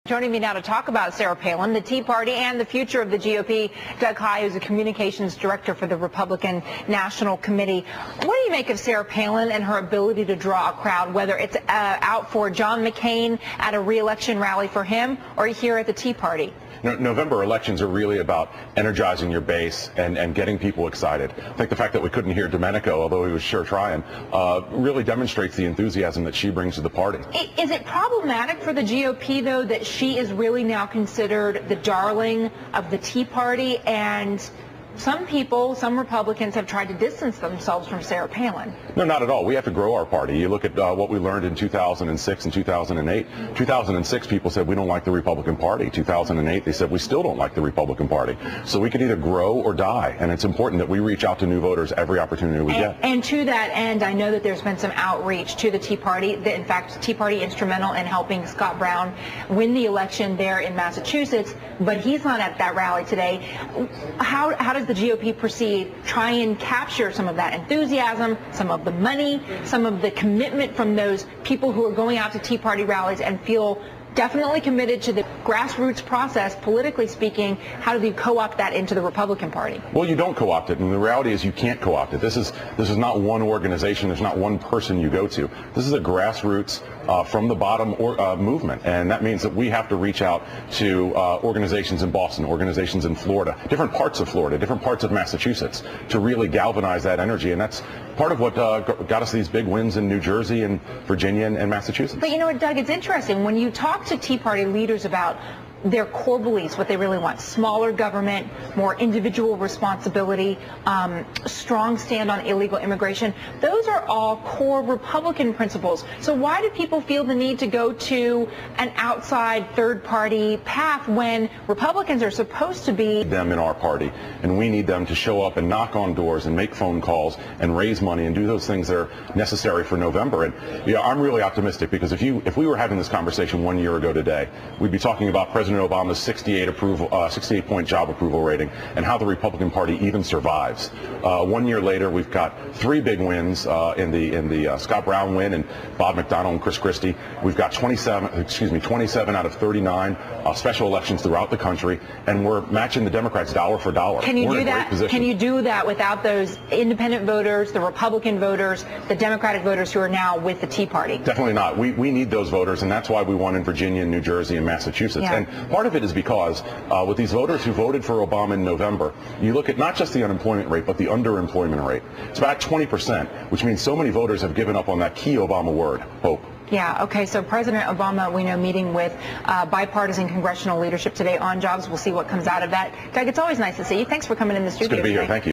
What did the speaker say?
Joining me now to talk about Sarah Palin, the Tea Party, and the future of the GOP, Doug Heye, who's a communications director for the Republican National Committee. What do you make of Sarah Palin and her ability to draw a crowd, whether it's out for John McCain at a re-election rally for him or here at the Tea Party? November elections are really about energizing your base and getting people excited. I think the fact that we couldn't hear Domenico, although he was sure trying, really demonstrates the enthusiasm that she brings to the party. Is it problematic for the GOP, though, that she is really now considered the darling of the Tea Party, and some people, some Republicans, have tried to distance themselves from Sarah Palin? No, not at all. We have to grow our party. You look at what we learned in 2006 and 2008. 2006, people said we don't like the Republican Party. 2008, they said we still don't like the Republican Party. So we can either grow or die, and it's important that we reach out to new voters every opportunity we get. And to that end, I know that there's been some outreach to the Tea Party. In fact, Tea Party instrumental in helping Scott Brown win the election there in Massachusetts, but he's not at that rally today. How does the GOP proceed, try and capture some of that enthusiasm, some of the money, some of the commitment from those people who are going out to Tea Party rallies and feel definitely committed to the grassroots process, politically speaking? How do you co-opt that into the Republican Party? Well, you don't co-opt it, and the reality is you can't co-opt it. This is not one organization. There's not one person you go to. This is a grassroots, from the bottom movement, and that means that we have to reach out to organizations in Boston, organizations in Florida, different parts of Florida, different parts of Massachusetts, to really galvanize that energy, and that's part of what got us these big wins in New Jersey and Virginia and Massachusetts. But you know what, Doug, it's interesting when you talk to Tea Party leaders about their core beliefs, what they really want: smaller government, more individual responsibility, strong stand on illegal immigration. Those are all core Republican principles. So why do people feel the need to go to an outside third-party path when Republicans are supposed to be them in our party, and we need them to show up and knock on doors and make phone calls and raise money and do those things that are necessary for November? And yeah, I'm really optimistic, because if we were having this conversation 1 year ago today, we'd be talking about President Obama's 68-point job approval rating and how the Republican Party even survives. 1 year later, we've got 3 big wins in the Scott Brown win and Bob McDonnell and Chris Christie. We've got 27 out of 39 special elections throughout the country, and we're matching the Democrats dollar for dollar. Can you do that? Can you do that without those independent voters, the Republican voters, the Democratic voters who are now with the Tea Party? Definitely not. We need those voters, and that's why we won in Virginia, New Jersey, and Massachusetts. Yeah. And part of it is because with these voters who voted for Obama in November, you look at not just the unemployment rate, but the underemployment rate. It's about 20%, which means so many voters have given up on that key Obama word, hope. Yeah, okay, so President Obama, we know, meeting with bipartisan congressional leadership today on jobs. We'll see what comes out of that. Doug, it's always nice to see you. Thanks for coming in the studio. It's good to be here. Thank you.